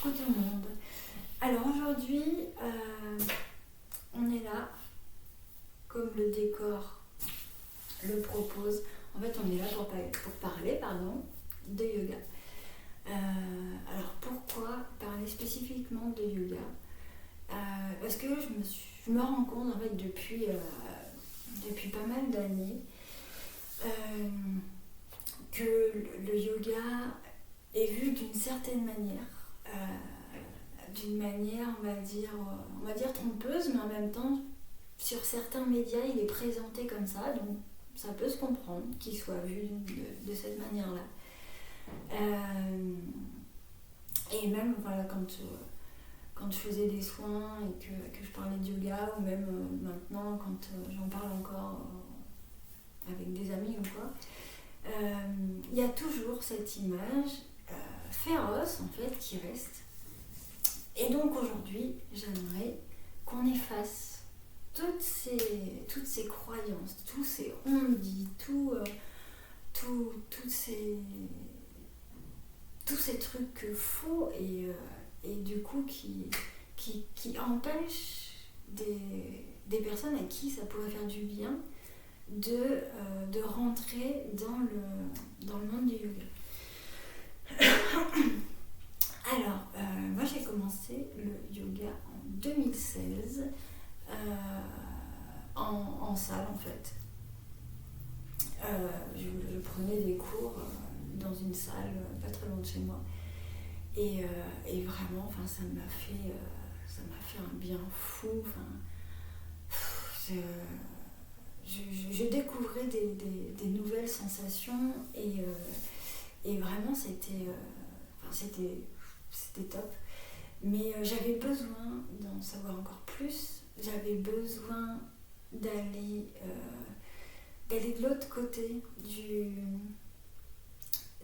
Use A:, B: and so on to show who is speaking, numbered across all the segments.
A: Coucou tout le monde. Alors aujourd'hui, on est là, comme le décor le propose. En fait, on est là pour parler de yoga. Alors pourquoi parler spécifiquement de yoga? Parce que je me rends compte en fait depuis pas mal d'années que le yoga est vu d'une certaine manière, on va dire trompeuse, mais en même temps, sur certains médias, il est présenté comme ça, donc ça peut se comprendre qu'il soit vu de cette manière-là. Et même voilà, quand je faisais des soins et que je parlais de yoga, ou même maintenant quand j'en parle encore avec des amis ou quoi, il y a toujours cette image féroce en fait qui reste. Et donc aujourd'hui, j'aimerais qu'on efface toutes ces croyances, tous ces on-dit, tous ces trucs faux et du coup qui empêchent des personnes à qui ça pourrait faire du bien de rentrer dans le monde du yoga. Alors, moi j'ai commencé le yoga en 2016 en salle en fait. Je prenais des cours dans une salle pas très loin de chez moi et vraiment, ça m'a fait un bien fou. Je découvrais des nouvelles sensations et vraiment c'était top. Mais j'avais besoin d'en savoir encore plus. J'avais besoin d'aller de l'autre côté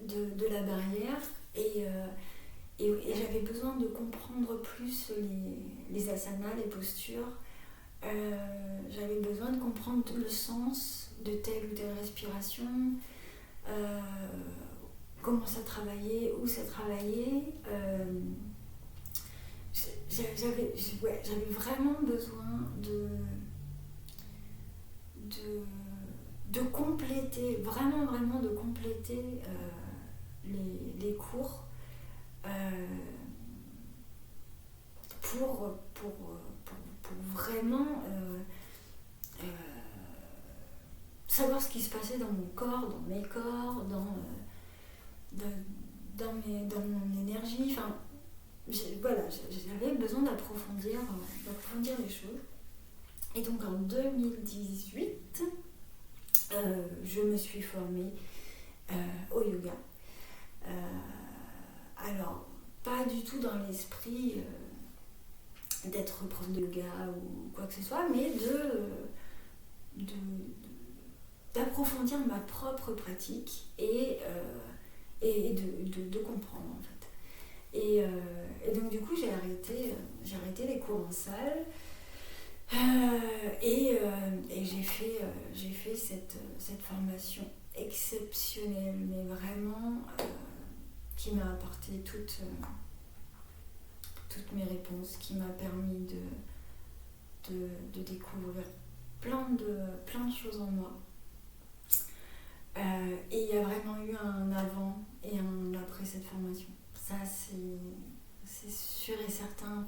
A: de la barrière et j'avais besoin de comprendre plus les asanas, les postures. J'avais besoin de comprendre le sens de telle ou telle respiration, comment ça travaillait, où ça travaillait. J'avais vraiment besoin de compléter, vraiment de compléter les cours pour vraiment savoir ce qui se passait dans mon corps, dans mes corps, dans mon énergie. J'avais besoin d'approfondir les choses. Et donc en 2018, je me suis formée au yoga. Alors, pas du tout dans l'esprit d'être prof de yoga ou quoi que ce soit, mais d'approfondir ma propre pratique et de comprendre en fait. Et donc du coup j'ai arrêté les cours en salle et j'ai fait cette formation exceptionnelle, mais vraiment qui m'a apporté toutes mes réponses, qui m'a permis de découvrir plein de choses en moi. Et il y a vraiment eu un avant et un après cette formation. Ça, c'est sûr et certain.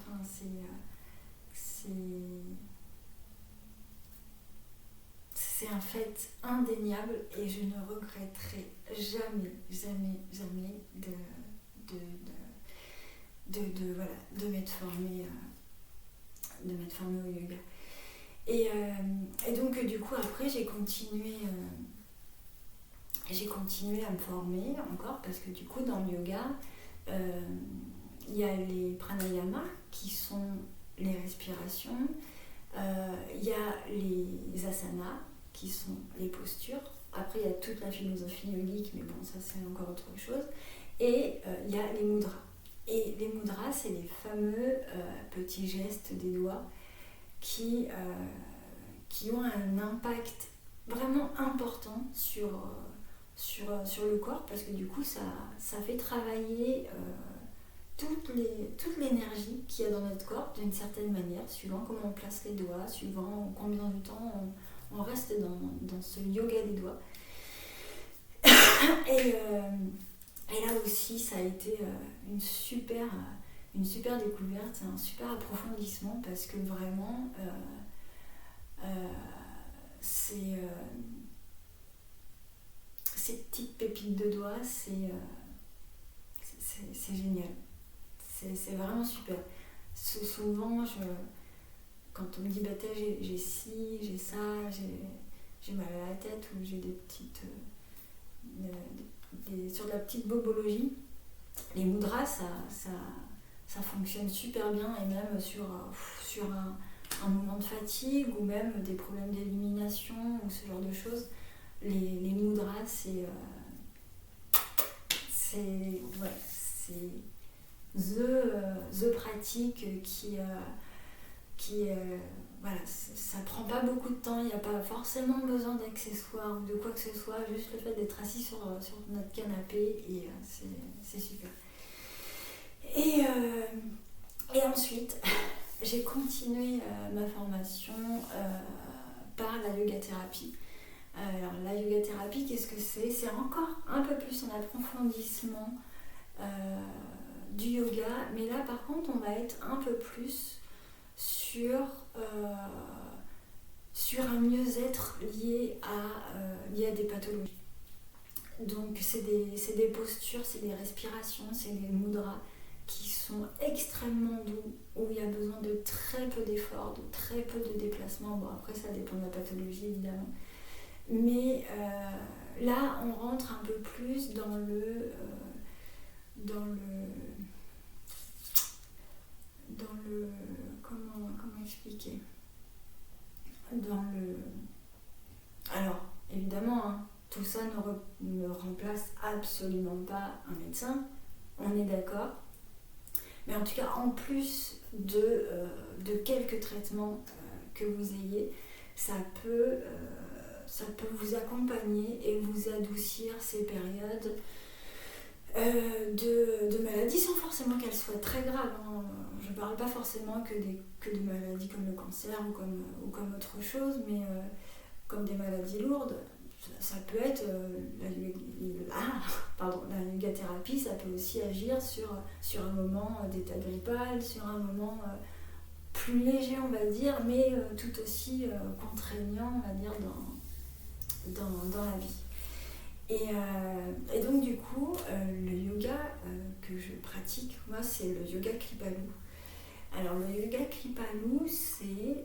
A: C'est un fait indéniable et je ne regretterai jamais de m'être formée au yoga. Et donc du coup après j'ai continué à me former encore, parce que du coup dans le yoga il y a les pranayamas qui sont les respirations, il y a les asanas qui sont les postures. Après il y a toute la philosophie yogique, mais bon ça c'est encore autre chose. Et il y a les mudras. Et les mudras, c'est les fameux petits gestes des doigts qui ont un impact vraiment important sur le corps, parce que du coup ça fait travailler tout toute l'énergie qu'il y a dans notre corps d'une certaine manière, suivant comment on place les doigts, suivant combien de temps on reste dans ce yoga des doigts. Et là aussi, ça a été une super découverte, un super approfondissement parce que vraiment, ces petites pépites de doigts, c'est génial. C'est vraiment super. Souvent, quand on me dit bah, j'ai ci, j'ai ça, j'ai mal à la tête ou j'ai des petites. Sur la petite bobologie, les mudras, ça fonctionne super bien et même sur un moment de fatigue ou même des problèmes d'élimination ou ce genre de choses. Les mudras, c'est the pratique qui voilà, ça prend pas beaucoup de temps, il n'y a pas forcément besoin d'accessoires ou de quoi que ce soit, juste le fait d'être assis sur notre canapé et c'est super. Et ensuite, j'ai continué ma formation par la yoga thérapie. Alors la yoga thérapie, qu'est-ce que c'est ? C'est encore un peu plus en approfondissement du yoga, mais là par contre on va être un peu plus sur un mieux-être lié à des pathologies. Donc c'est des postures, c'est des respirations, c'est des mudras qui sont extrêmement doux, où il y a besoin de très peu d'efforts, de très peu de déplacements. Bon, après ça dépend de la pathologie évidemment. Mais là on rentre un peu plus dans le comment expliquer, alors évidemment tout ça ne remplace absolument pas un médecin, on est d'accord, mais en tout cas en plus de quelques traitements que vous ayez, ça peut vous accompagner et vous adoucir ces périodes de maladies sans forcément qu'elles soient très graves. Je ne parle pas forcément que de maladies comme le cancer ou comme autre chose, mais comme des maladies lourdes. Ça peut être la yoga-thérapie, ça peut aussi agir sur un moment d'état grippal, sur un moment plus léger on va dire, mais tout aussi contraignant on va dire dans la vie. Et donc du coup, le yoga que je pratique, moi c'est le yoga Kripalu. Alors le yoga Kripalu, c'est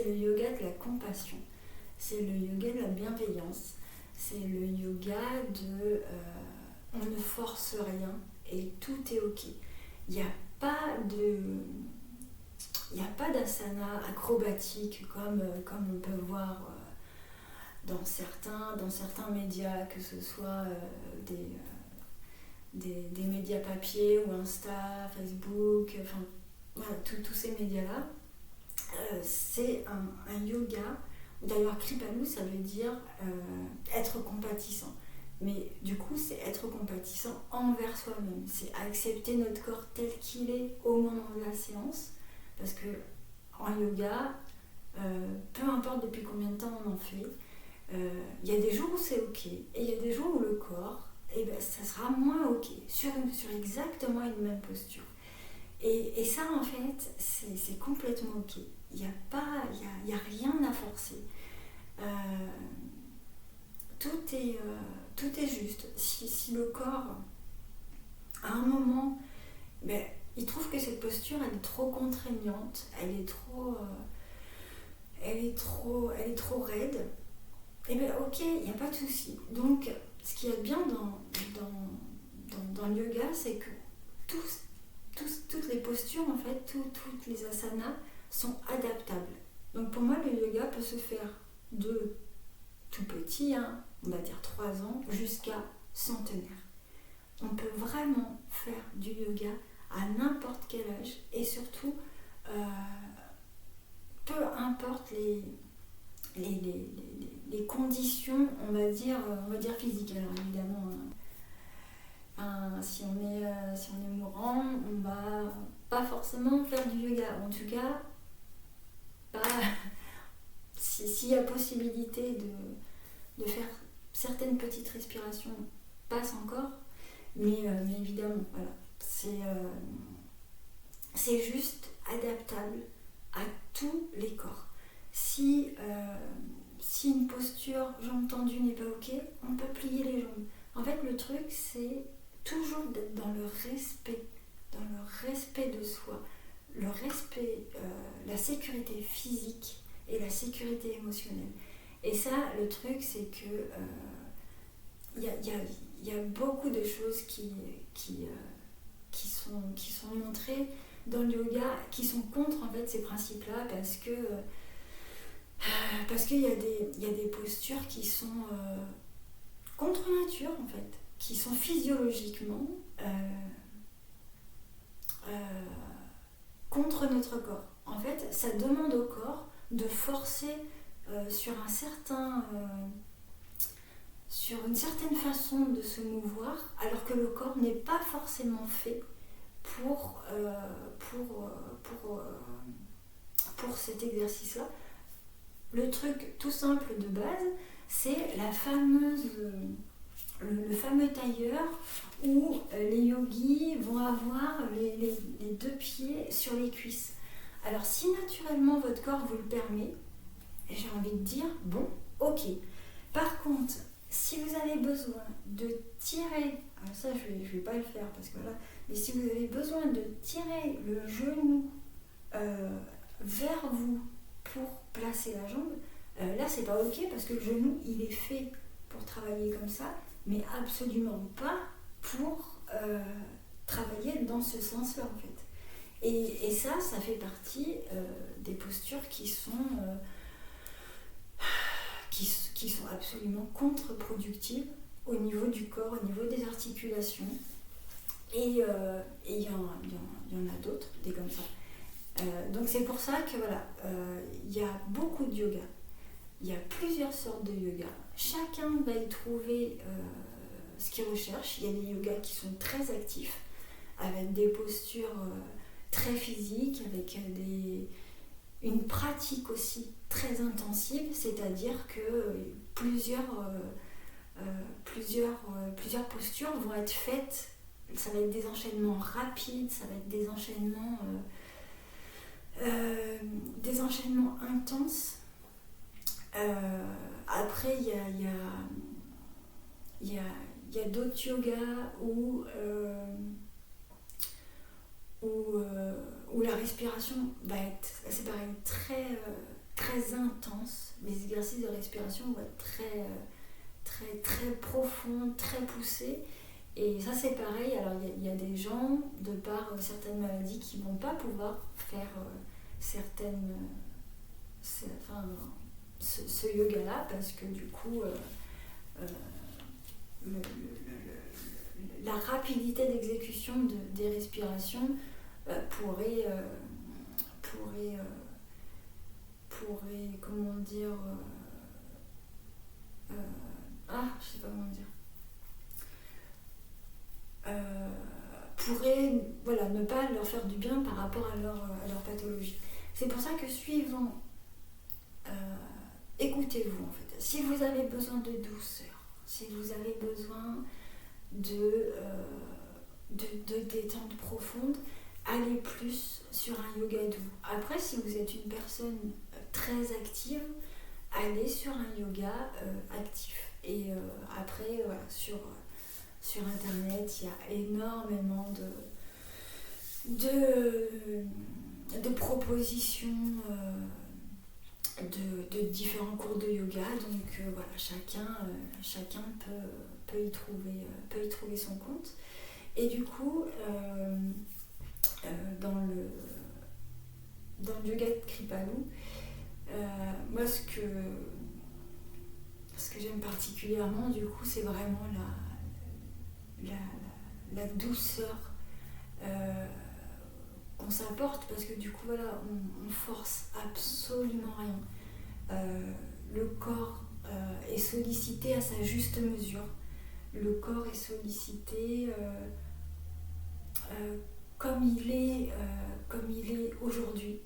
A: le yoga de la compassion, c'est le yoga de la bienveillance, c'est le yoga de on ne force rien et tout est ok. Il n'y a pas d'asana acrobatique comme on peut voir dans certains médias, que ce soit des médias papier ou Insta, Facebook, enfin voilà, tous ces médias-là. C'est un yoga, d'ailleurs Kripalu ça veut dire être compatissant. Mais du coup, c'est être compatissant envers soi-même. C'est accepter notre corps tel qu'il est au moment de la séance. Parce que en yoga, peu importe depuis combien de temps on en fait, il y a des jours où c'est ok et il y a des jours où le corps, ça sera moins ok sur exactement une même posture. Et ça en fait, c'est complètement ok. Il n'y a rien à forcer. Tout est juste. Si le corps, à un moment, il trouve que cette posture elle est trop contraignante, elle est trop raide, et bien ok, il n'y a pas de souci. Donc ce qu'il y a de bien dans le yoga, c'est que toutes les postures en fait, toutes les asanas sont adaptables. Donc pour moi le yoga peut se faire de tout petit, on va dire 3 ans, jusqu'à centenaire. On peut vraiment faire du yoga à n'importe quel âge et surtout peu importe les conditions on va dire physiques. Alors évidemment forcément faire du yoga. En tout cas, pas s'il y a possibilité de faire certaines petites respirations, passe encore. Mais évidemment, voilà. C'est juste adaptable à tous les corps. Si une posture jambes tendues n'est pas ok, on peut plier les jambes. En fait, le truc, c'est toujours d'être dans le respect de soi, le respect, la sécurité physique et la sécurité émotionnelle. Et ça, le truc, c'est que il y a beaucoup de choses qui sont montrées dans le yoga, qui sont contre en fait ces principes-là, parce qu'il y a des postures qui sont contre nature en fait, qui sont physiologiquement contre notre corps. En fait, ça demande au corps de forcer sur une certaine façon de se mouvoir, alors que le corps n'est pas forcément fait pour cet exercice-là. Le truc tout simple de base, c'est le fameux tailleur où les yogis vont avoir les deux pieds sur les cuisses. Alors si naturellement votre corps vous le permet, j'ai envie de dire, bon, ok. Par contre, si vous avez besoin de tirer, alors ça je vais pas le faire parce que là, mais si vous avez besoin de tirer le genou vers vous pour placer la jambe, là c'est pas ok parce que le genou il est fait pour travailler comme ça, mais absolument pas pour travailler dans ce sens-là en fait. Et ça fait partie des postures qui sont absolument contre-productives au niveau du corps, au niveau des articulations. Et il y en a d'autres, des comme ça. Donc c'est pour ça que voilà, il y a beaucoup de yoga. Il y a plusieurs sortes de yoga. Chacun va y trouver ce qu'il recherche. Il y a des yogas qui sont très actifs, avec des postures très physiques, avec une pratique aussi très intensive, c'est-à-dire que plusieurs postures vont être faites. Ça va être des enchaînements rapides, ça va être des enchaînements intenses. Après, il y a d'autres yogas où la respiration va être, c'est pareil, très intense. Les exercices de respiration vont être très profonds, très poussés. Et ça c'est pareil, alors il y a des gens, de par certaines maladies, qui ne vont pas pouvoir faire ce yoga-là, parce que du coup, la rapidité d'exécution des respirations pourrait, comment dire, je sais pas comment dire, pourrait ne pas leur faire du bien par rapport à leur pathologie. C'est pour ça que suivant, écoutez-vous en fait. Si vous avez besoin de douceur, si vous avez besoin de détente profonde, allez plus sur un yoga doux. Après, si vous êtes une personne très active, allez sur un yoga actif. Et après, voilà, sur internet, il y a énormément de propositions de différents cours de yoga, donc voilà, chacun peut y trouver son compte. Et du coup, dans le yoga de Kripalu, moi ce que j'aime particulièrement, du coup, c'est vraiment la douceur qu'on s'apporte, parce que du coup voilà, on force absolument rien. Le corps est sollicité à sa juste mesure. Le corps est sollicité comme il est aujourd'hui.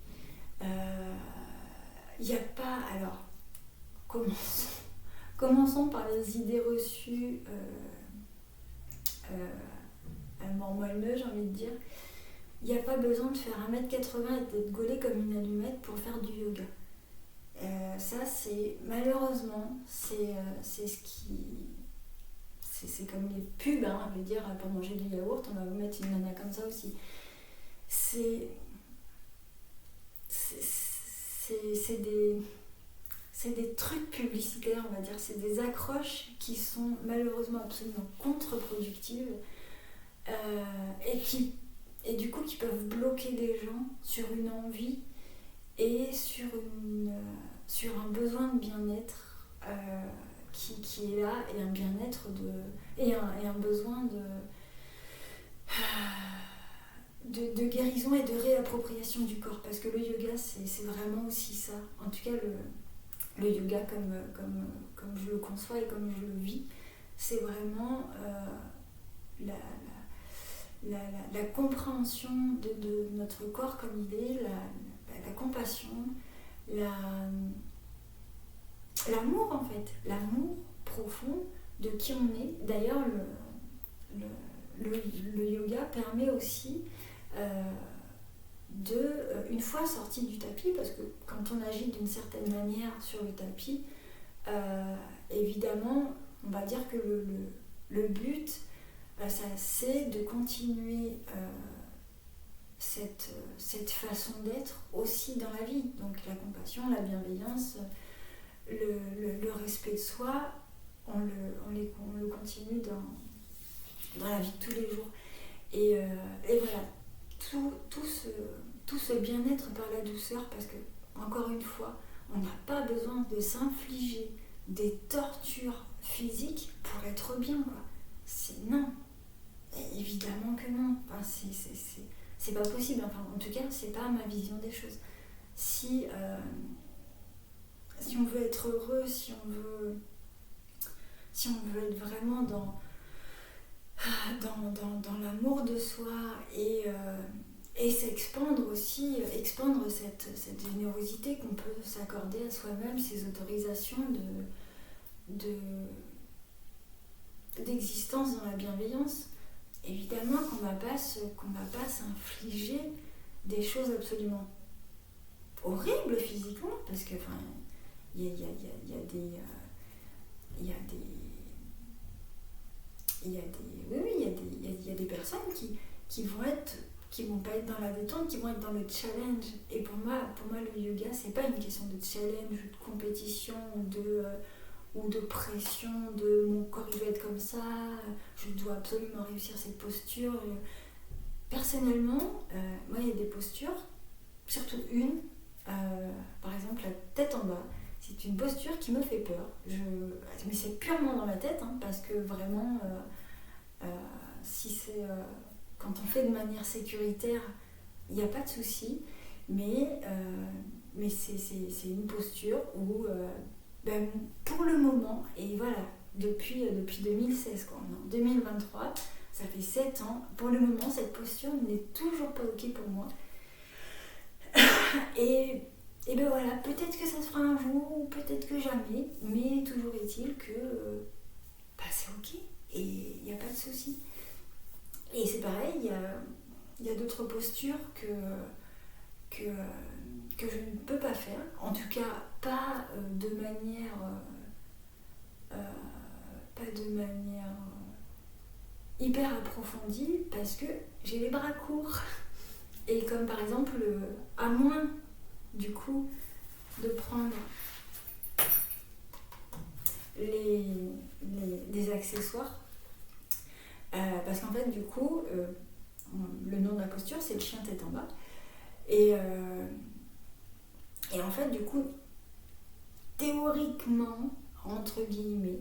A: Il n'y a pas... Alors, commençons par les idées reçues moelleux, j'ai envie de dire. Il n'y a pas besoin de faire 1m80 et d'être gaulé comme une allumette pour faire du yoga. Ça, c'est malheureusement, c'est ce qui... C'est comme les pubs, hein, je veux dire, pour manger du yaourt, on va vous mettre une nana comme ça aussi. C'est des trucs publicitaires, on va dire, c'est des accroches qui sont malheureusement absolument contre-productives et du coup qui peuvent bloquer des gens sur une envie et sur un besoin de bien-être qui est là, et un bien-être et un besoin de guérison et de réappropriation du corps, parce que le yoga c'est vraiment aussi ça. En tout cas le yoga comme je le conçois et comme je le vis, c'est vraiment la compréhension de notre corps comme il est, la compassion, l'amour en fait, l'amour profond de qui on est. D'ailleurs le yoga permet aussi une fois sorti du tapis, parce que quand on agit d'une certaine manière sur le tapis, évidemment on va dire que le but c'est de continuer cette façon d'être aussi dans la vie, donc la compassion, la bienveillance, le respect de soi, on le continue dans la vie de tous les jours. Et voilà, tout ce bien-être par la douceur, parce que, encore une fois, on n'a pas besoin de s'infliger des tortures physiques pour être bien, quoi. Non, évidemment que non. Enfin, c'est pas possible. Enfin, en tout cas, c'est pas ma vision des choses. Si on veut être heureux, si on veut être vraiment dans l'amour de soi et s'expandre aussi, expandre cette générosité qu'on peut s'accorder à soi-même, ces autorisations d'existence dans la bienveillance. Évidemment qu'on va pas s'infliger des choses absolument horribles physiquement, parce que il y a des personnes qui vont pas être dans la détente, qui vont être dans le challenge. Et pour moi le yoga, c'est pas une question de challenge, de compétition ou de pression, de mon corps il doit être comme ça, je dois absolument réussir cette posture. Personnellement, moi il y a des postures, surtout une, par exemple la tête en bas, c'est une posture qui me fait peur. Mais c'est purement dans la tête, hein, parce que vraiment, si c'est quand on fait de manière sécuritaire, il n'y a pas de souci, mais c'est une posture où pour le moment, et voilà, depuis 2016, quoi, en 2023, ça fait 7 ans, pour le moment cette posture n'est toujours pas ok pour moi. et ben voilà, peut-être que ça se fera un jour, ou peut-être que jamais, mais toujours est-il que c'est ok, et il n'y a pas de souci. Et c'est pareil, il y a d'autres postures que je ne peux pas faire, en tout cas pas de manière hyper approfondie, parce que j'ai les bras courts. Et comme par exemple, à moins du coup de prendre des accessoires, parce qu'en fait du coup le nom de la posture c'est le chien tête en bas, et en fait du coup théoriquement entre guillemets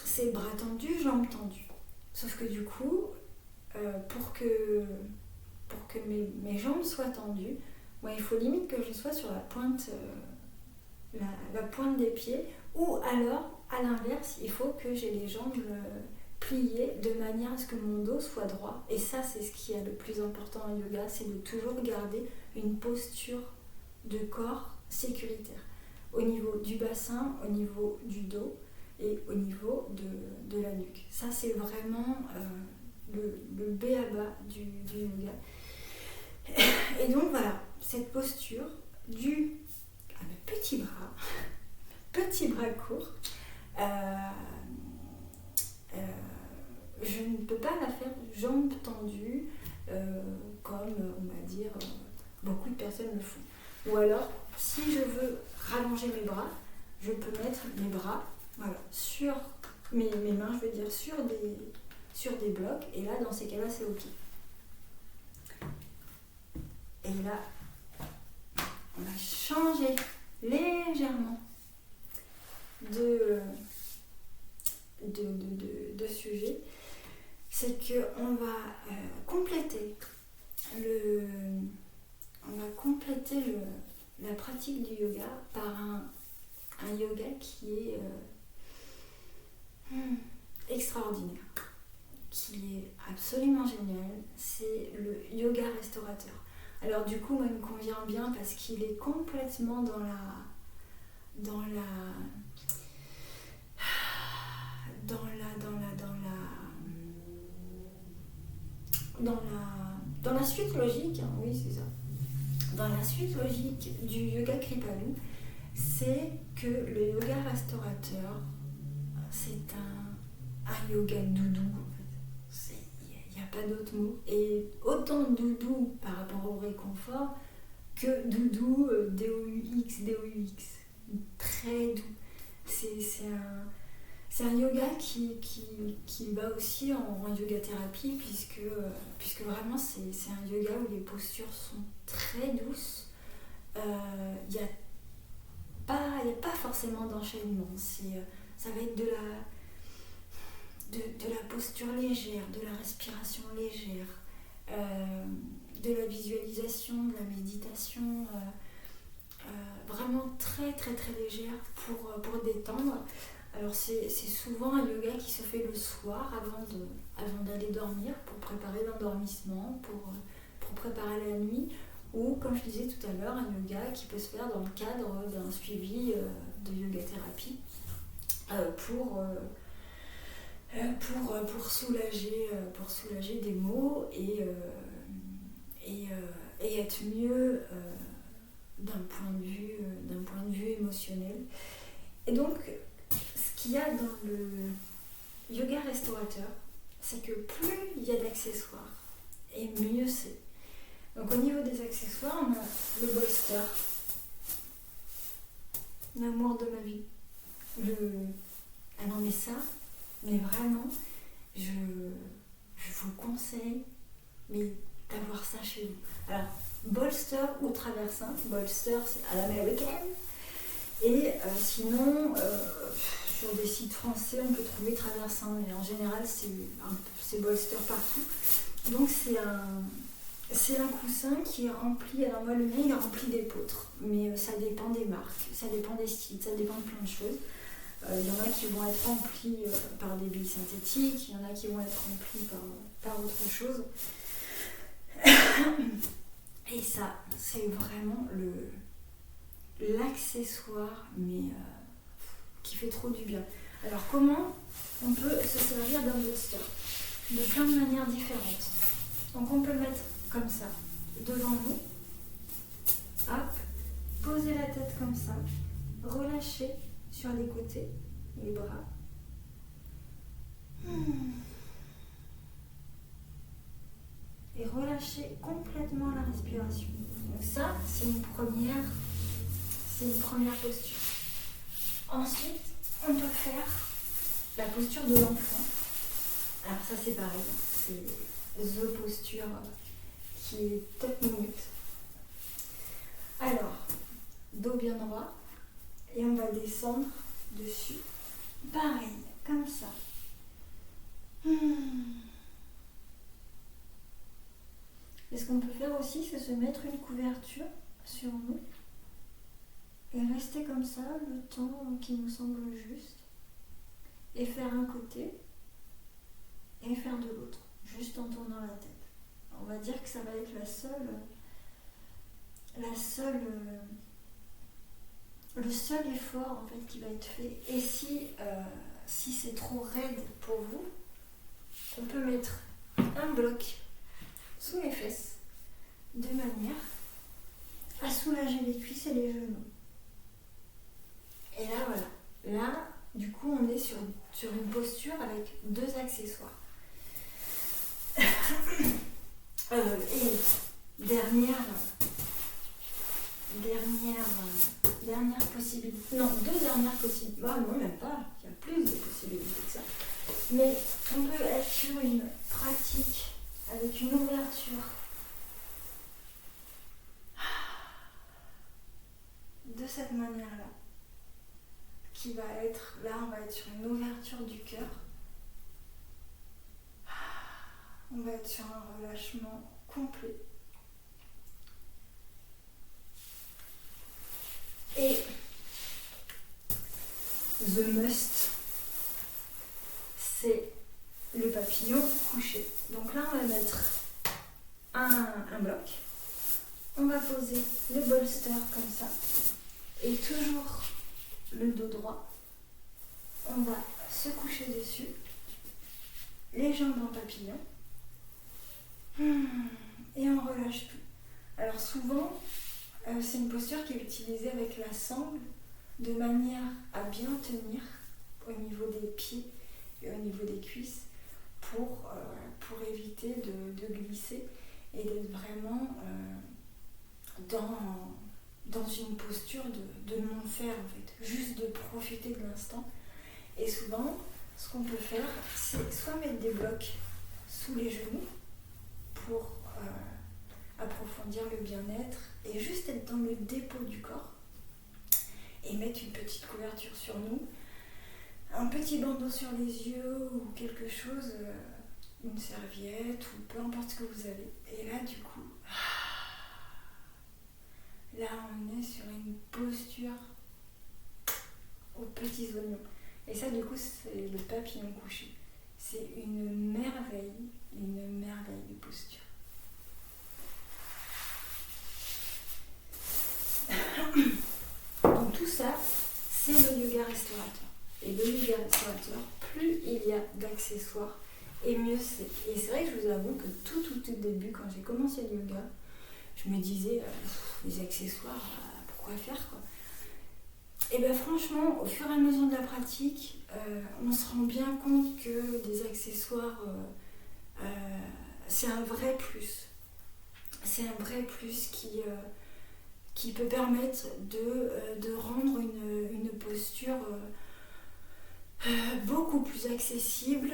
A: c'est bras tendus, jambes tendues, sauf que du coup pour que mes jambes soient tendues, moi il faut limite que je sois sur la pointe des pieds, ou alors à l'inverse il faut que j'ai les jambes plier de manière à ce que mon dos soit droit. Et ça, c'est ce qui est le plus important en yoga, c'est de toujours garder une posture de corps sécuritaire. Au niveau du bassin, au niveau du dos et au niveau de la nuque. Ça, c'est vraiment le b.a.-ba du yoga. Et donc voilà, cette posture due à mes petits bras courts, je ne peux pas la faire jambes tendues comme on va dire beaucoup de personnes le font. Ou alors, si je veux rallonger mes bras, je peux mettre mes bras sur mes mains, je veux dire sur des blocs, et là dans ces cas-là c'est ok. Et là, on va changer légèrement de sujet. C'est qu'on va compléter la pratique du yoga par un yoga qui est extraordinaire, qui est absolument génial. C'est le yoga restaurateur. Alors du coup, moi, il me convient bien parce qu'il est complètement dans la suite logique, hein, oui c'est ça. Dans la suite logique du yoga Kripalu, c'est que le yoga restaurateur, c'est un yoga doudou en fait. Il n'y a pas d'autre mot. Et autant doudou par rapport au réconfort que doudou, D-O-U-X. Très doux. C'est un yoga qui va aussi en yoga thérapie puisque vraiment c'est un yoga où les postures sont très douces. Il n'y a pas forcément d'enchaînement. Ça va être de la posture légère, de la respiration légère, de la visualisation, de la méditation, vraiment très très très légère pour détendre. Alors c'est souvent un yoga qui se fait le soir avant d'aller dormir pour préparer l'endormissement, pour préparer la nuit, ou comme je disais tout à l'heure, un yoga qui peut se faire dans le cadre d'un suivi de yoga thérapie pour soulager des maux et être mieux d'un point de vue émotionnel. Et donc ce qu'il y a dans le yoga restaurateur, c'est que plus il y a d'accessoires, et mieux c'est. Donc au niveau des accessoires, on a le bolster, l'amour de ma vie. Ah non mais ça, mais vraiment, je vous conseille d'avoir ça chez vous. Alors, bolster ou traversin, bolster c'est à l'américaine, et sinon, sur des sites français, on peut trouver traversin, mais en général, c'est bolster partout. Donc c'est un coussin qui est rempli, alors moi le mien il est rempli d'épeautres, mais ça dépend des marques, ça dépend des styles, ça dépend de plein de choses. Il y en a qui vont être remplis par des billes synthétiques, il y en a qui vont être remplis par autre chose. Et ça, c'est vraiment l'accessoire, mais qui fait trop du bien. Alors comment on peut se servir d'un bolster? De plein de manières différentes. Donc on peut le mettre comme ça, devant nous. Hop, poser la tête comme ça, relâcher sur les côtés, les bras. Et relâcher complètement la respiration. Donc ça, c'est une première posture. Ensuite, on peut faire la posture de l'enfant. Alors ça c'est pareil, c'est the posture qui est top minute. Alors, dos bien droit, et on va descendre dessus. Pareil, comme ça. Et ce qu'on peut faire aussi, c'est se mettre une couverture sur nous et rester comme ça le temps qui nous semble juste et faire un côté et faire de l'autre, juste en tournant la tête. On va dire que ça va être le seul effort en fait qui va être fait. Et si c'est trop raide pour vous, on peut mettre un bloc sous les fesses de manière à soulager les cuisses et les genoux. Et là voilà, là du coup on est sur une posture avec 2 accessoires. Et dernière possibilité. Non, 2 dernières possibilités. Ah non, même pas. Il y a plus de possibilités que ça. Mais on peut être sur une pratique avec une ouverture de cette manière-là. Qui va être, là on va être sur une ouverture du cœur. On va être sur un relâchement complet. Et the must, c'est le papillon couché. Donc là, on va mettre un bloc. On va poser le bolster comme ça. Et toujours le dos droit. On va se coucher dessus. Les jambes en papillon. Et on relâche tout. Alors souvent, c'est une posture qui est utilisée avec la sangle de manière à bien tenir au niveau des pieds et au niveau des cuisses pour éviter de glisser et d'être vraiment dans une posture de non-faire en fait, juste de profiter de l'instant. Et souvent, ce qu'on peut faire, c'est soit mettre des blocs sous les genoux pour approfondir le bien-être et juste être dans le dépôt du corps et mettre une petite couverture sur nous, un petit bandeau sur les yeux ou quelque chose, une serviette ou peu importe ce que vous avez. Et là du coup, là on est sur une posture aux petits oignons. Et ça du coup c'est le papillon couché. C'est une merveille de posture. Donc tout ça, c'est le yoga restaurateur. Et le yoga restaurateur, plus il y a d'accessoires, et mieux c'est. Et c'est vrai que je vous avoue que tout au début, quand j'ai commencé le yoga, je me disais, les accessoires, pourquoi faire quoi. Et bien franchement, au fur et à mesure de la pratique, on se rend bien compte que des accessoires, c'est un vrai plus. C'est un vrai plus qui peut permettre de rendre une posture beaucoup plus accessible,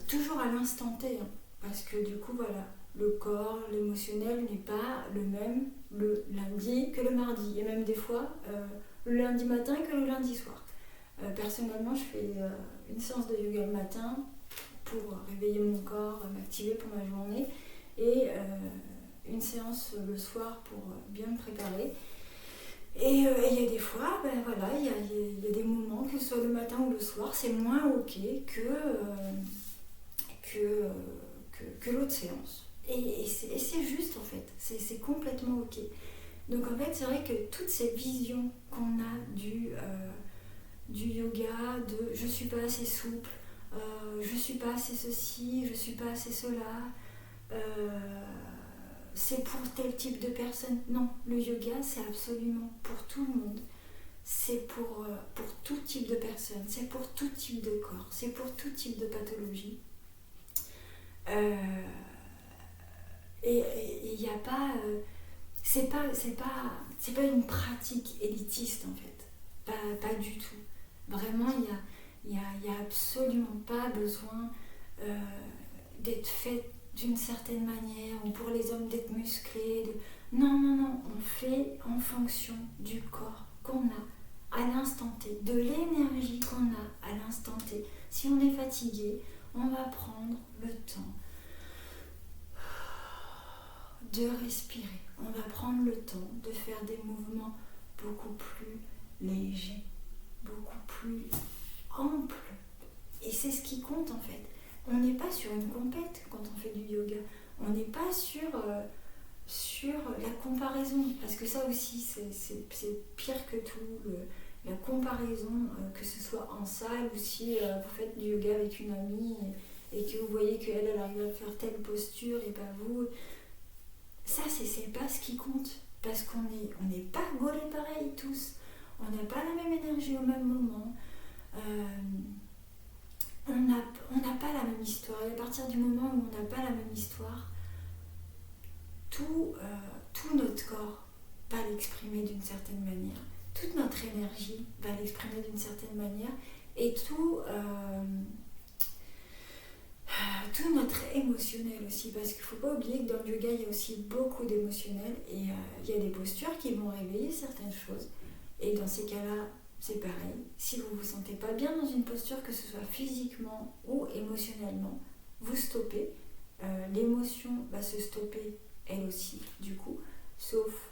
A: toujours à l'instant T. Hein, parce que du coup, voilà, le corps, l'émotionnel n'est pas le même le lundi que le mardi. Et même des fois, le lundi matin que le lundi soir. Personnellement, je fais une séance de yoga le matin pour réveiller mon corps, m'activer pour ma journée. Et une séance le soir pour bien me préparer. Et il y a des fois, ben voilà, il y a des moments, que ce soit le matin ou le soir, c'est moins ok que l'autre séance. Et c'est juste en fait, c'est complètement ok. Donc en fait, c'est vrai que toutes ces visions qu'on a du yoga, de je suis pas assez souple, je suis pas assez ceci, je suis pas assez cela, c'est pour tel type de personne. Non, le yoga, c'est absolument pour tout le monde. C'est pour tout type de personne, c'est pour tout type de corps, c'est pour tout type de pathologie. Et il n'y a pas... c'est pas une pratique élitiste en fait. Pas du tout. Vraiment, il y a absolument pas besoin d'être fait d'une certaine manière, ou pour les hommes d'être musclés. Non, on fait en fonction du corps qu'on a à l'instant T, de l'énergie qu'on a à l'instant T. Si on est fatigué, on va prendre le temps de respirer. On va prendre le temps de faire des mouvements beaucoup plus légers, beaucoup plus amples. Et c'est ce qui compte en fait. on n'est pas sur une compète quand on fait du yoga. On n'est pas sur la comparaison, parce que ça aussi c'est pire que tout, la comparaison, que ce soit en salle ou si vous faites du yoga avec une amie et que vous voyez qu'elle arrive à faire telle posture et pas vous. Ça c'est pas ce qui compte, parce qu'on n'est pas gaulés pareil tous, on n'a pas la même énergie au même moment, on n'a pas la même histoire, et à partir du moment où on n'a pas la même histoire, tout notre corps va l'exprimer d'une certaine manière, toute notre énergie va l'exprimer d'une certaine manière, et tout notre émotionnel aussi, parce qu'il ne faut pas oublier que dans le yoga il y a aussi beaucoup d'émotionnel, et il y a des postures qui vont réveiller certaines choses, et dans ces cas-là c'est pareil, si vous ne vous sentez pas bien dans une posture, que ce soit physiquement ou émotionnellement, vous stoppez, l'émotion va se stopper elle aussi du coup, sauf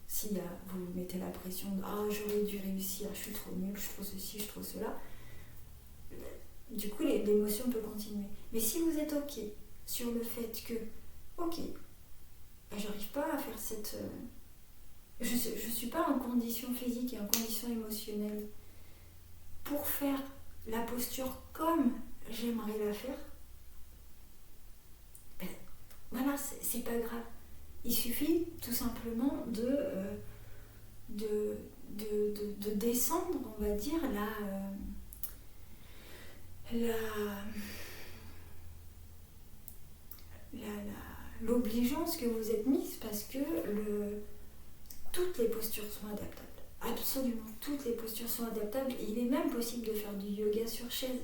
A: si vous mettez la pression de j'aurais dû réussir, je suis trop nulle, je suis trop ceci, je suis trop cela. Du coup, l'émotion peut continuer. Mais si vous êtes ok sur le fait que, j'arrive pas à faire cette... je suis pas en condition physique et en condition émotionnelle pour faire la posture comme j'aimerais la faire, voilà, c'est pas grave. Il suffit tout simplement de descendre, on va dire, l'obligeance que vous êtes mise, parce que toutes les postures sont adaptables. Absolument, toutes les postures sont adaptables, et il est même possible de faire du yoga sur chaise.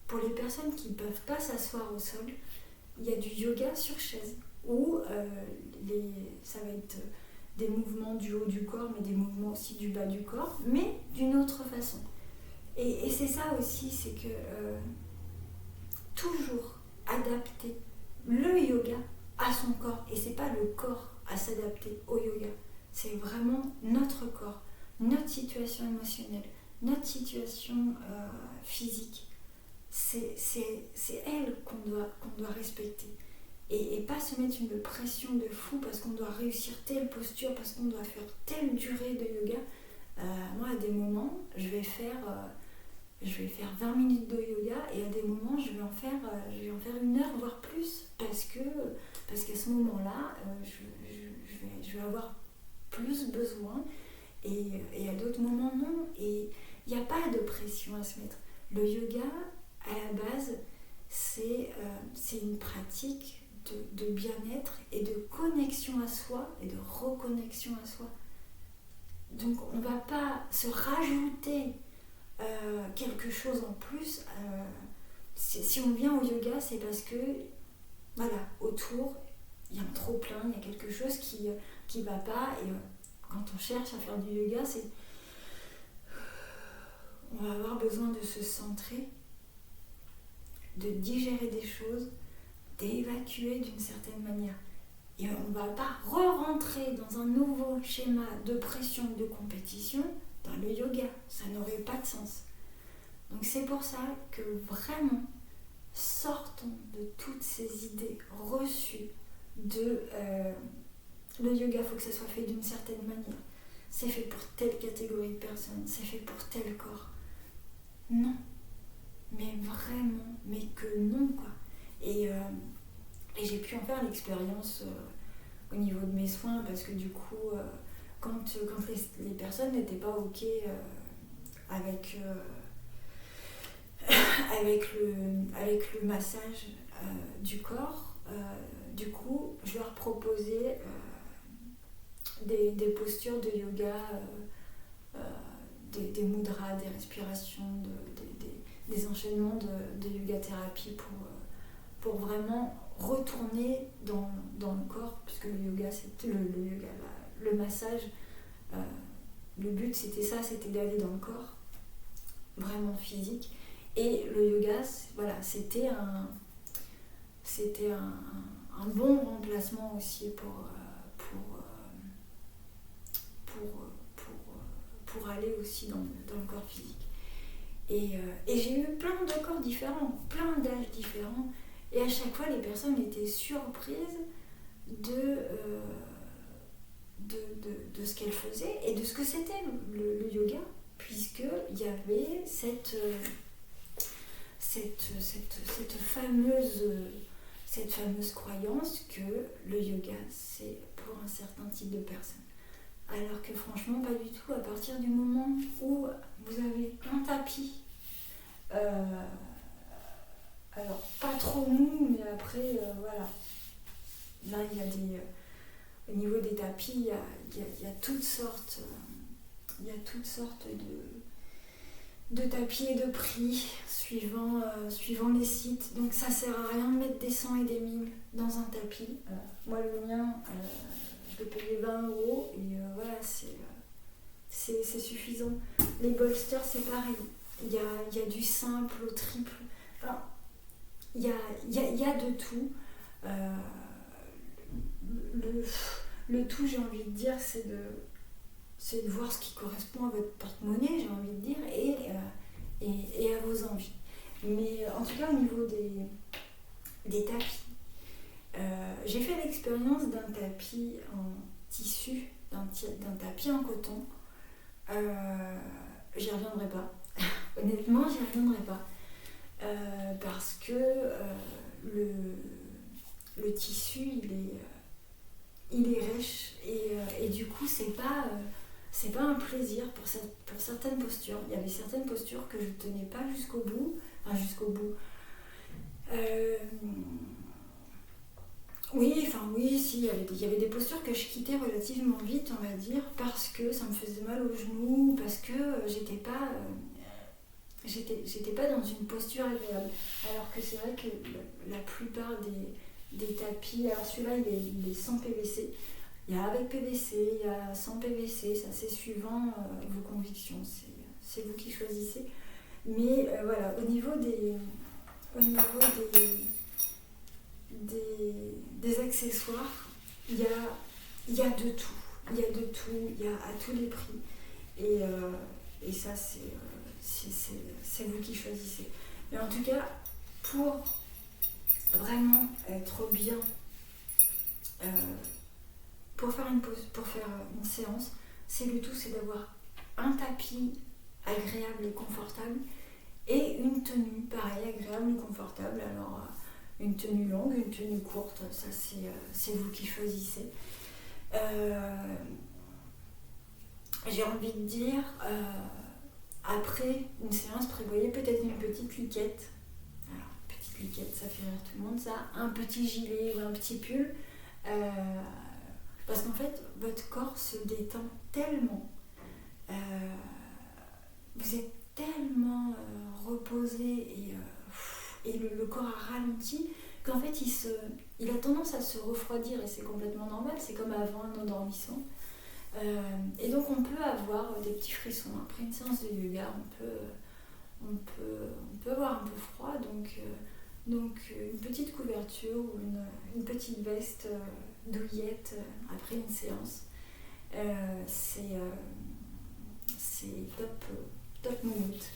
A: Pour les personnes qui ne peuvent pas s'asseoir au sol, il y a du yoga sur chaise, où ça va être des mouvements du haut du corps, mais des mouvements aussi du bas du corps, mais d'une autre façon. Et c'est ça aussi, c'est que toujours adapter le yoga à son corps, et c'est pas le corps à s'adapter au yoga, c'est vraiment notre corps, notre situation émotionnelle, notre situation physique. C'est elle qu'on doit respecter, et pas se mettre une pression de fou parce qu'on doit réussir telle posture, parce qu'on doit faire telle durée de yoga. Moi, à des moments, je vais faire 20 minutes de yoga, et à des moments je vais en faire 1 heure, voire plus, parce qu'à ce moment-là je vais avoir plus besoin, et à d'autres moments non, et il n'y a pas de pression à se mettre. Le yoga, à la base, c'est une pratique de bien-être et de connexion à soi et de reconnexion à soi. Donc on ne va pas se rajouter quelque chose en plus. Si on vient au yoga, c'est parce que voilà, autour il y a un trop plein, il y a quelque chose qui va pas, et quand on cherche à faire du yoga, on va avoir besoin de se centrer, de digérer des choses, d'évacuer d'une certaine manière. Et on ne va pas re-rentrer dans un nouveau schéma de pression, de compétition dans le yoga. Ça n'aurait pas de sens. Donc c'est pour ça que vraiment, sortons de toutes ces idées reçues de le yoga, il faut que ça soit fait d'une certaine manière. C'est fait pour telle catégorie de personnes, c'est fait pour tel corps. Non. Mais vraiment, mais que non, quoi. Et j'ai pu en faire l'expérience au niveau de mes soins, parce que du coup, quand les personnes n'étaient pas ok avec le massage du corps, du coup, je leur proposais des postures de yoga, des mudras, des respirations, des enchaînements de yoga thérapie pour vraiment retourner dans le corps, puisque le yoga, c'était le massage, le but c'était ça, c'était d'aller dans le corps, vraiment physique, et le yoga, voilà, c'était un bon remplacement aussi pour aller aussi dans le corps physique. Et j'ai eu plein de corps différents, plein d'âges différents. Et à chaque fois, les personnes étaient surprises de ce qu'elles faisaient et de ce que c'était le yoga, puisqu'il y avait cette fameuse croyance que le yoga, c'est pour un certain type de personnes. Alors que franchement, pas du tout. À partir du moment où vous avez un tapis, alors pas trop mou, mais après, voilà. Là, il y a au niveau des tapis, il y a toutes sortes, de tapis et de prix suivant les sites. Donc ça sert à rien de mettre des 100 et des 1000 dans un tapis. Moi, le mien, je l'ai payé 20 € et voilà, c'est suffisant. Les bolsters, c'est pareil. Il y a du simple au triple. Enfin, il y a de tout. Le tout, j'ai envie de dire, c'est de voir ce qui correspond à votre porte-monnaie, j'ai envie de dire, et à vos envies. Mais en tout cas, au niveau des tapis, j'ai fait l'expérience d'un tapis en tissu, d'un tapis en coton. J'y reviendrai pas. Honnêtement, j'y reviendrai pas. Parce que le tissu, il est rêche et du coup, c'est pas un plaisir pour certaines postures. Il y avait certaines postures que je ne tenais pas jusqu'au bout. Oui, si, il y avait des postures que je quittais relativement vite, on va dire, parce que ça me faisait mal aux genoux, parce que j'étais pas dans une posture agréable. Alors que c'est vrai que la plupart des tapis, alors celui-là il est sans PVC. Il y a avec PVC, il y a sans PVC, ça c'est suivant vos convictions, c'est vous qui choisissez. Mais voilà, au niveau des accessoires, il y a de tout. Il y a de tout, il y a à tous les prix. Et ça, c'est vous qui choisissez. Mais en tout cas, pour vraiment être bien, pour faire une séance, c'est d'avoir un tapis agréable et confortable et une tenue pareil, agréable et confortable. Alors une tenue longue, une tenue courte, ça c'est vous qui choisissez. J'ai envie de dire, après une séance, prévoyez peut-être une petite liquette. Alors, petite liquette, ça fait rire tout le monde, ça. Un petit gilet ou un petit pull. Parce qu'en fait, votre corps se détend tellement. Vous êtes tellement reposé et le corps a ralenti qu'en fait, il a tendance à se refroidir et c'est complètement normal. C'est comme avant un endormissement. Et donc on peut avoir des petits frissons après une séance de yoga, on peut avoir un peu froid, donc une petite couverture ou une petite veste douillette après une séance, c'est top moumoute.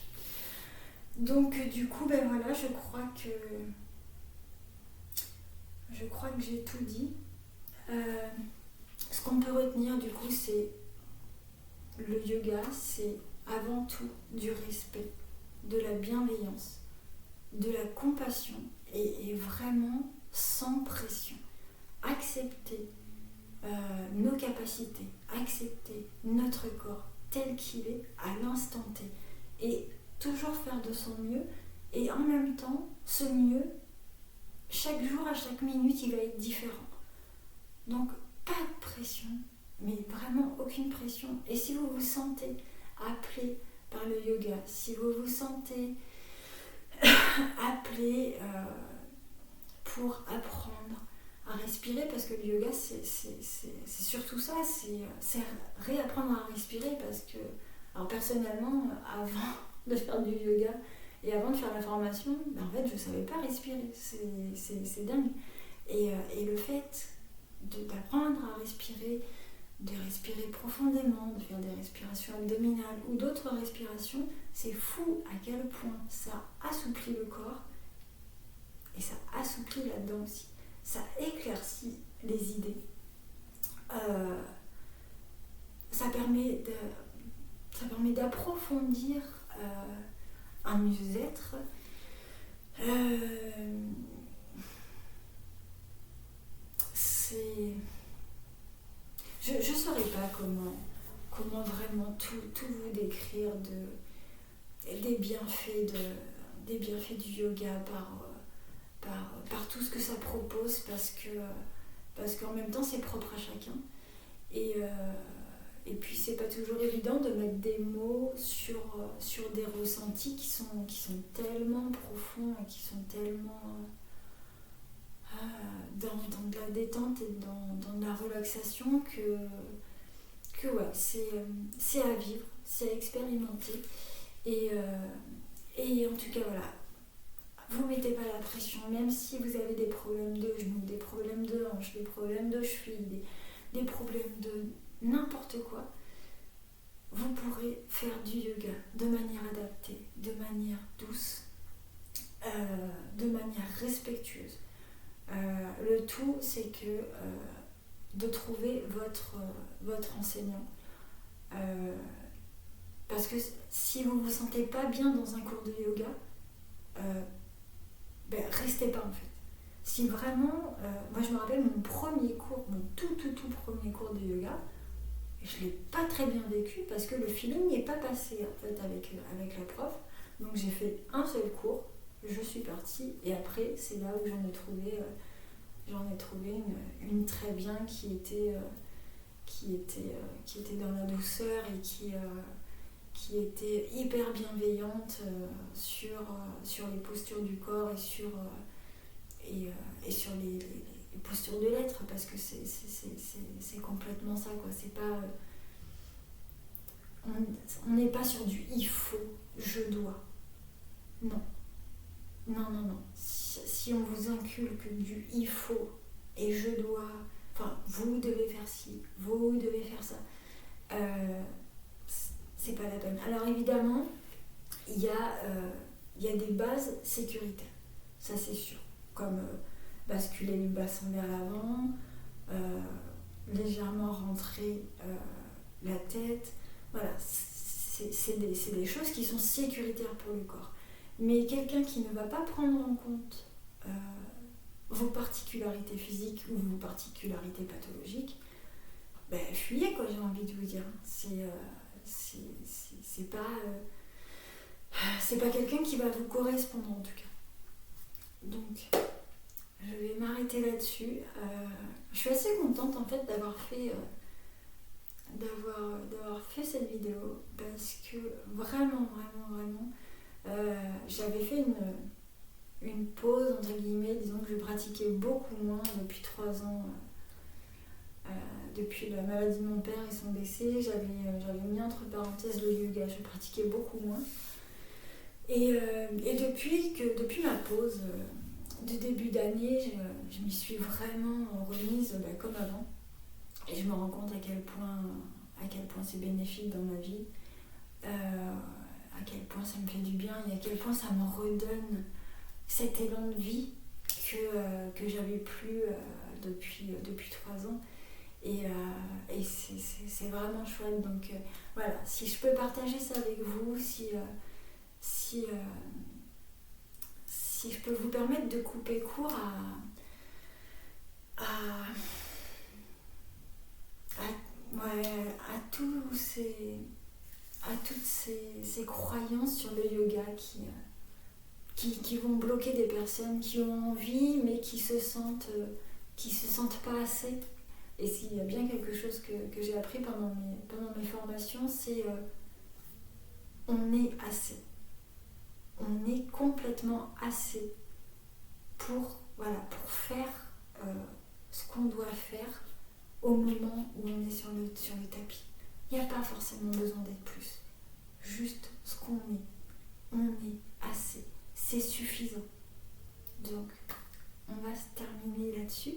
A: Donc du coup ben voilà, je crois que j'ai tout dit. Ce qu'on peut retenir du coup, c'est le yoga, c'est avant tout du respect, de la bienveillance, de la compassion et vraiment sans pression. Accepter nos capacités, accepter notre corps tel qu'il est à l'instant T et toujours faire de son mieux et en même temps, ce mieux, chaque jour, à chaque minute, il va être différent. Donc, pas de pression, mais vraiment aucune pression. Et si vous vous sentez appelé par le yoga, si vous vous sentez appelé pour apprendre à respirer, parce que le yoga c'est surtout ça, c'est réapprendre à respirer, parce que, alors personnellement, avant de faire du yoga et avant de faire la formation, en fait je savais pas respirer, c'est dingue. Et le fait d'apprendre à respirer, de respirer profondément, de faire des respirations abdominales ou d'autres respirations, c'est fou à quel point ça assouplit le corps et ça assouplit là-dedans aussi. Ça éclaircit les idées. Ça permet d'approfondir un mieux-être. Je ne saurais pas comment vraiment tout vous décrire des bienfaits du yoga par tout ce que ça propose, parce qu'en même temps c'est propre à chacun. Et puis c'est pas toujours évident de mettre des mots sur des ressentis qui sont tellement profonds et qui sont tellement dans de la détente et dans de la relaxation que ouais, c'est à vivre, c'est à expérimenter. Et en tout cas voilà, vous mettez pas la pression, même si vous avez des problèmes de genoux, des problèmes de hanches, des problèmes de cheville, des problèmes de n'importe quoi, vous pourrez faire du yoga de manière adaptée, de manière douce, de manière respectueuse. Le tout, c'est que de trouver votre enseignant. Parce que si vous ne vous sentez pas bien dans un cours de yoga, restez pas en fait. Si vraiment, moi je me rappelle mon premier cours, mon tout premier cours de yoga, je ne l'ai pas très bien vécu parce que le feeling n'est pas passé en fait avec la prof. Donc j'ai fait un seul cours, je suis partie et après c'est là où j'en ai trouvé une très bien qui était dans la douceur et qui était hyper bienveillante sur les postures du corps et sur les postures de l'être, parce que c'est complètement ça, quoi. C'est pas, on n'est pas sur du il faut, je dois. Non. Si on vous inculque du il faut et je dois, enfin vous devez faire ci, vous devez faire ça, c'est pas la peine. Alors évidemment, il y a des bases sécuritaires, ça c'est sûr, comme basculer le bassin vers l'avant, légèrement rentrer la tête, voilà, c'est des choses qui sont sécuritaires pour le corps. Mais quelqu'un qui ne va pas prendre en compte vos particularités physiques ou vos particularités pathologiques, fuyez, quoi, j'ai envie de vous dire. C'est pas quelqu'un qui va vous correspondre en tout cas. Donc je vais m'arrêter là-dessus. Je suis assez contente en fait d'avoir fait cette vidéo, parce que vraiment j'avais fait une pause entre guillemets, disons que je pratiquais beaucoup moins depuis 3 ans. Depuis la maladie de mon père et son décès, j'avais mis entre parenthèses le yoga, je pratiquais beaucoup moins. Et depuis ma pause de début d'année, je m'y suis vraiment remise comme avant. Et je me rends compte à quel point c'est bénéfique dans ma vie, à quel point ça me fait du bien et à quel point ça me redonne cet élan de vie que j'avais plus depuis 3 ans. Et c'est vraiment chouette. Donc voilà, si je peux partager ça avec vous, si je peux vous permettre de couper court à toutes ces croyances sur le yoga qui vont bloquer des personnes qui ont envie mais qui se sentent pas assez. Et s'il y a bien quelque chose que j'ai appris pendant mes formations, c'est on est assez. On est complètement assez pour faire ce qu'on doit faire au moment où on est sur le tapis. Il n'y a pas forcément besoin d'être plus. Juste ce qu'on est. On est assez. C'est suffisant. Donc, on va se terminer là-dessus.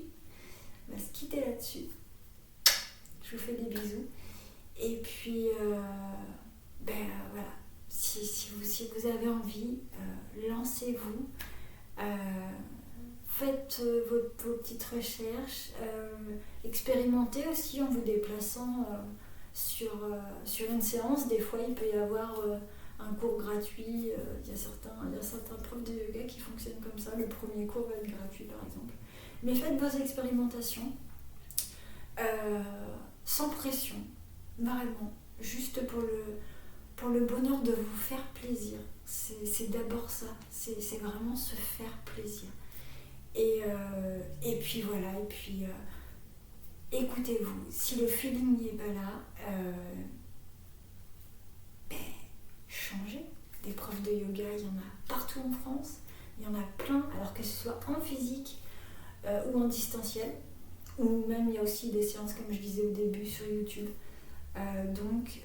A: On va se quitter là-dessus. Je Je vous fais des bisous. Et puis, voilà. Si vous avez envie, lancez-vous. Faites vos petites recherches. Expérimentez aussi en vous déplaçant sur une séance. Des fois, il peut y avoir un cours gratuit. Il y a certains profs de yoga qui fonctionnent comme ça. Le premier cours va être gratuit, par exemple. Mais faites vos expérimentations sans pression, vraiment, juste pour le bonheur de vous faire plaisir. C'est d'abord ça, c'est vraiment se faire plaisir. Et puis voilà, écoutez-vous. Si le feeling n'est pas là, changez. Des profs de yoga, il y en a partout en France, il y en a plein, alors que ce soit en physique ou en distanciel, ou même il y a aussi des séances, comme je disais au début, sur YouTube. Donc,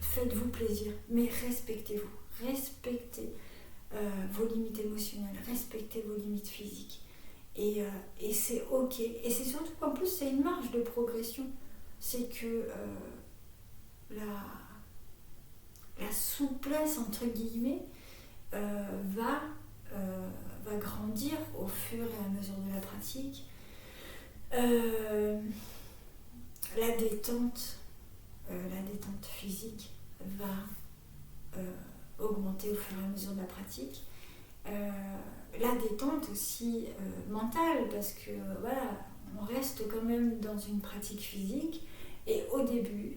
A: faites-vous plaisir, mais respectez-vous. Respectez vos limites émotionnelles, respectez vos limites physiques. Et c'est ok. Et c'est surtout qu'en plus, c'est une marge de progression. C'est que la souplesse, entre guillemets, va grandir au fur et à mesure de la pratique. La détente physique va augmenter au fur et à mesure de la pratique. La détente aussi mentale, parce que voilà, on reste quand même dans une pratique physique, et au début,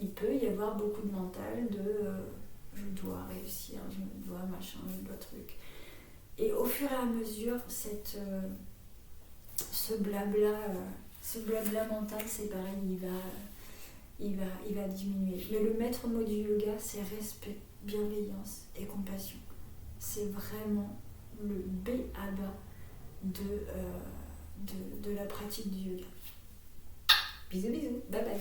A: il peut y avoir beaucoup de mental, je dois réussir, je dois machin, je dois truc. Et au fur et à mesure, ce blabla mental, c'est pareil, il va diminuer. Mais le maître mot du yoga, c'est respect, bienveillance et compassion. C'est vraiment le B.A.B.A. de la pratique du yoga. Bisous, bye bye.